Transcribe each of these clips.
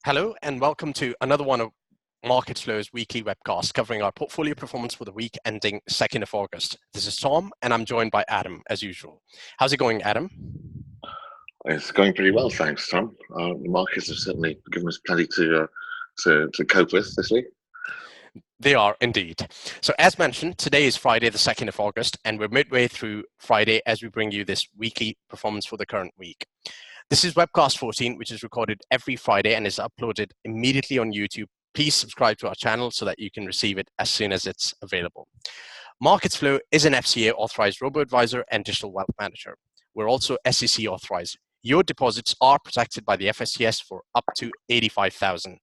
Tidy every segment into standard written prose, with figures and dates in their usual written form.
Hello and welcome to another one of MarketsFlow's weekly webcast covering our portfolio performance for the week ending 2nd of August. This is Tom and I'm joined by Adam as usual. How's it going, Adam? It's going pretty well, thanks, Tom. The markets have certainly given us plenty to cope with this week. They are indeed. So as mentioned, today is Friday, the 2nd of August, and we're midway through Friday as we bring you this weekly performance for the current week. This is Webcast 14, which is recorded every Friday and is uploaded immediately on YouTube. Please subscribe to our channel so that you can receive it as soon as it's available. MarketsFlow is an FCA authorized robo-advisor and digital wealth manager. We're also SEC authorized. Your deposits are protected by the FSCS for up to $85,000.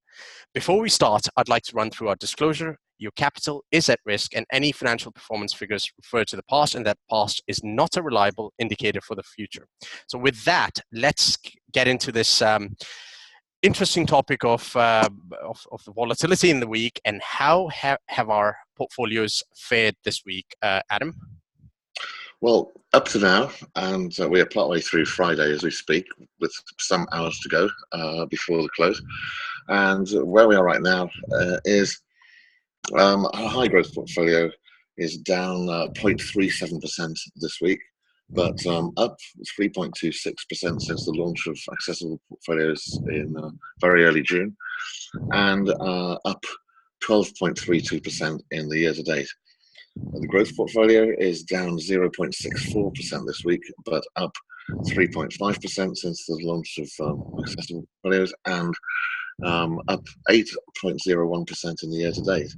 Before we start, I'd like to run through our disclosure. Your capital is at risk and any financial performance figures refer to the past, and that past is not a reliable indicator for the future. So with that, let's get into this interesting topic of the volatility in the week and how have our portfolios fared this week, Adam? Well, up to now, and we are partway through Friday as we speak, with some hours to go before the close. And where we are right now is our high growth portfolio is down 0.37% this week, but up 3.26% since the launch of accessible portfolios in very early June, and up 12.32% in the year to date. The growth portfolio is down 0.64% this week, but up 3.5% since the launch of accessible portfolios, and up 8.01% in the year to date.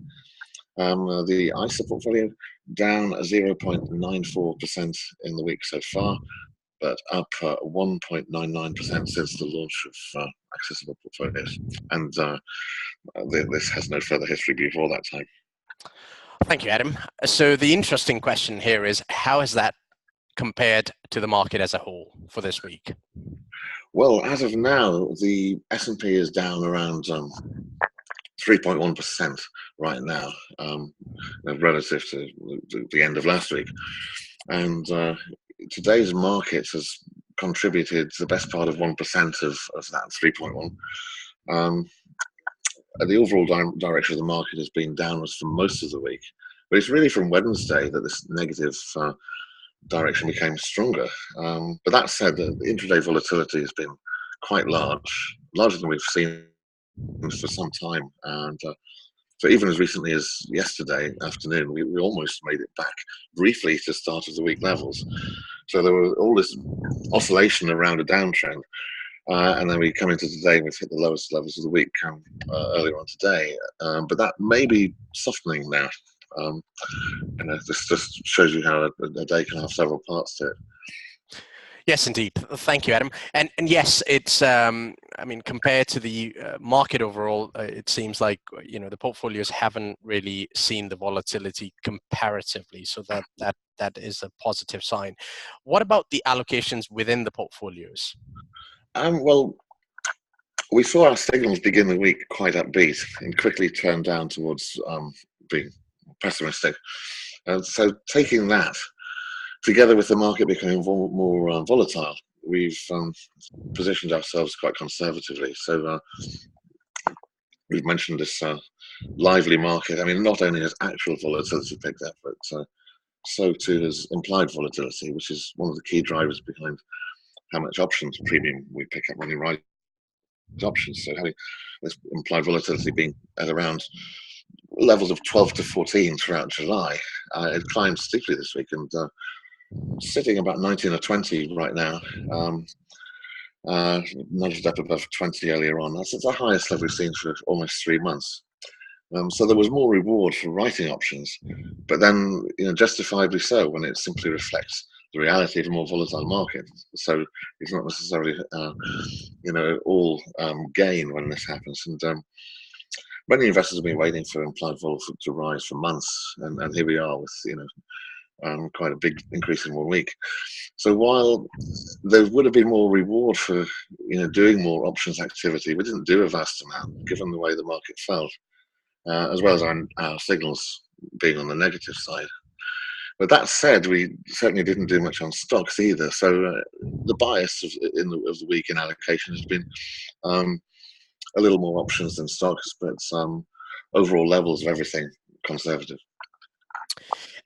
The ISA portfolio down 0.94% in the week so far, but up 1.99% since the launch of accessible portfolios. And this has no further history before that time. Thank you, Adam. So the interesting question here is, how has that compared to the market as a whole for this week? Well, as of now, the S&P is down around 3.1% right now, relative to the end of last week. And today's market has contributed the best part of 1% of that 3.1. The overall direction of the market has been downwards for most of the week, but it's really from Wednesday that this negative direction became stronger. But that said, the intraday volatility has been quite larger than we've seen for some time. And so even as recently as yesterday afternoon, we almost made it back briefly to start of the week levels. So there was all this oscillation around a downtrend. And then we come into today and we've hit the lowest levels of the week earlier on today. But that may be softening now. This just shows you how a day can have several parts to it. Yes, indeed. Thank you, Adam. And yes, it's, compared to the market overall, it seems like, the portfolios haven't really seen the volatility comparatively. So that is a positive sign. What about the allocations within the portfolios? Well, we saw our signals begin the week quite upbeat and quickly turn down towards being pessimistic. And so taking that, together with the market becoming more volatile, we've positioned ourselves quite conservatively. So we've mentioned this lively market. I mean, not only has actual volatility picked up, but so too has implied volatility, which is one of the key drivers behind how much options premium we pick up when we write options. So having this implied volatility being at around levels of 12 to 14 throughout July, it climbed steeply this week and sitting about 19 or 20 right now, nudged up above 20 earlier on. That's the highest level we've seen for almost 3 months. So there was more reward for writing options, but then justifiably so when it simply reflects the reality of a more volatile market. So it's not necessarily all gain when this happens. And many investors have been waiting for implied vol to rise for months, and here we are with quite a big increase in 1 week. So while there would have been more reward for doing more options activity, we didn't do a vast amount given the way the market felt, as well as our signals being on the negative side. But that said, we certainly didn't do much on stocks either. So the bias of the week in allocation has been a little more options than stocks, but overall levels of everything conservative.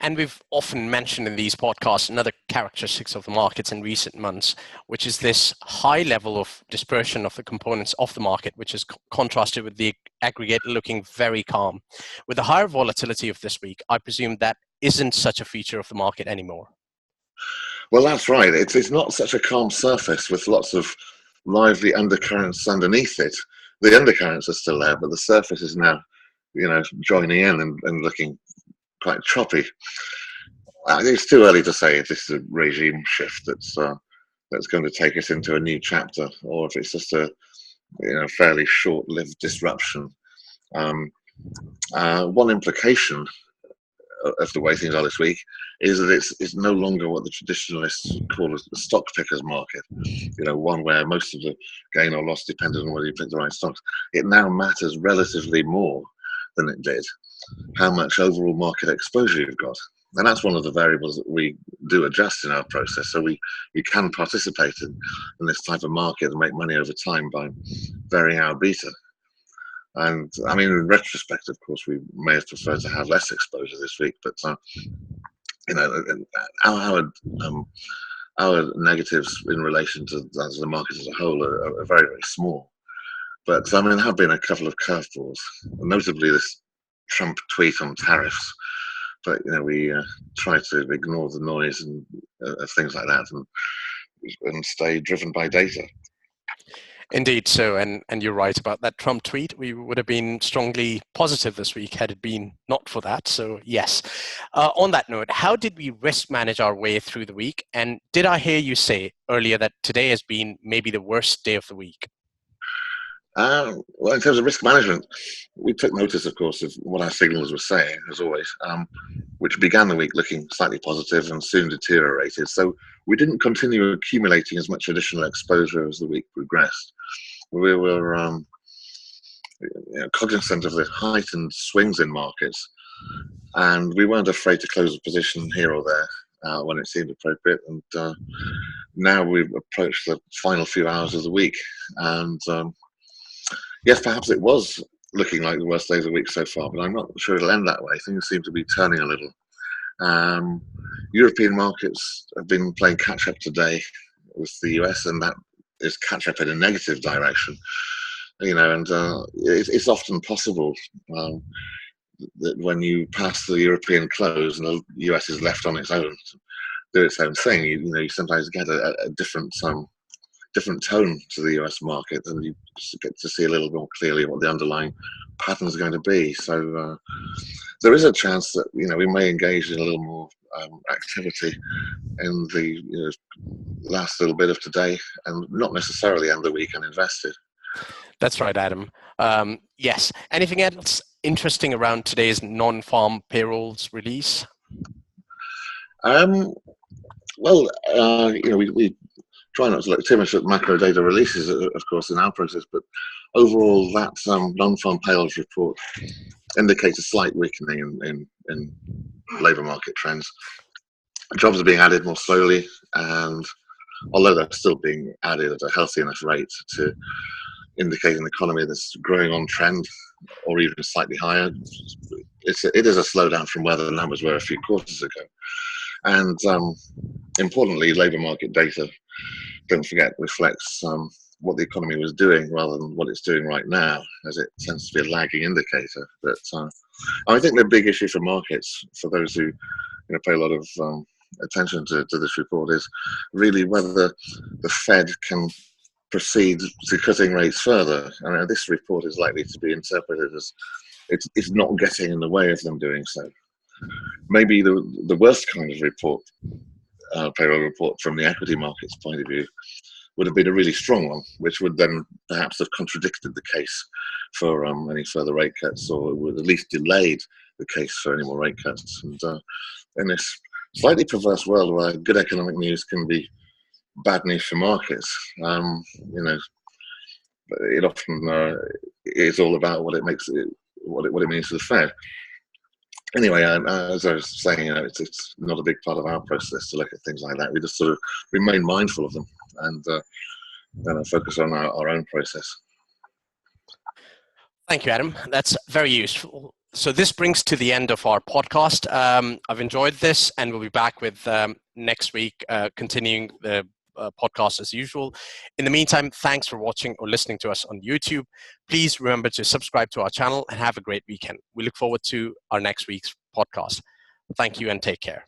And we've often mentioned in these podcasts another characteristics of the markets in recent months, which is this high level of dispersion of the components of the market, which is contrasted with the aggregate looking very calm. With the higher volatility of this week, I presume that isn't such a feature of the market anymore. Well, that's right. It's not such a calm surface with lots of lively undercurrents underneath it. The undercurrents are still there, but the surface is now, joining in and looking quite choppy. It's too early to say if this is a regime shift that's going to take us into a new chapter, or if it's just a fairly short-lived disruption. One implication of the way things are this week is that it's no longer what the traditionalists call a stock pickers market. One where most of the gain or loss depended on whether you picked the right stocks. It now matters relatively more than it did how much overall market exposure you've got. And that's one of the variables that we do adjust in our process. So we can participate in this type of market and make money over time by varying our beta. And I mean, in retrospect, of course, we may have preferred to have less exposure this week, but our negatives in relation to the market as a whole are very, very small. But I mean, there have been a couple of curveballs, notably this Trump tweet on tariffs. But we try to ignore the noise and things like that, and stay driven by data. Indeed so, and you're right about that Trump tweet. We would have been strongly positive this week had it been not for that. So yes. On that note, how did we risk manage our way through the week? And did I hear you say earlier that today has been maybe the worst day of the week? Well, in terms of risk management, we took notice, of course, of what our signals were saying, as always, which began the week looking slightly positive and soon deteriorated. So we didn't continue accumulating as much additional exposure as the week progressed. We were cognizant of the heightened swings in markets, and we weren't afraid to close a position here or there when it seemed appropriate. And now we've approached the final few hours of the week, and yes, perhaps it was looking like the worst day of the week so far, but I'm not sure it'll end that way. Things seem to be turning a little. European markets have been playing catch up today with the US, and that is catch up in a negative direction. And it's often possible that when you pass the European close and the US is left on its own to do its own thing, you sometimes get a different tone to the US market, and you get to see a little more clearly what the underlying patterns are going to be. So there is a chance that we may engage in a little more activity in the last little bit of today, and not necessarily end the week uninvested. That's right, Adam. Yes. Anything else interesting around today's non-farm payrolls release? Well, we try not to look too much at macro data releases, of course, in our process, but overall, that non-farm payrolls report indicates a slight weakening in labour market trends. Jobs are being added more slowly, and although they're still being added at a healthy enough rate to indicate an economy that's growing on trend or even slightly higher, it is a slowdown from where the numbers were a few quarters ago. And importantly, labour market data, don't forget, reflects what the economy was doing rather than what it's doing right now, as it tends to be a lagging indicator. But I think the big issue for markets, for those who pay a lot of attention to this report, is really whether the Fed can proceed to cutting rates further. I mean, this report is likely to be interpreted as it's not getting in the way of them doing so. Maybe the worst kind of report, payroll report from the equity market's point of view, would have been a really strong one, which would then perhaps have contradicted the case for any further rate cuts, or would at least delayed the case for any more rate cuts. And in this slightly perverse world where good economic news can be bad news for markets, it often is all about what it means to the Fed. Anyway, as I was saying, it's not a big part of our process to look at things like that. We just sort of remain mindful of them and focus on our own process. Thank you, Adam. That's very useful. So this brings to the end of our podcast. I've enjoyed this, and we'll be back with next week, continuing the podcast as usual. In the meantime, thanks for watching or listening to us on YouTube. Please remember to subscribe to our channel and have a great weekend. We look forward to our next week's podcast. Thank you and take care.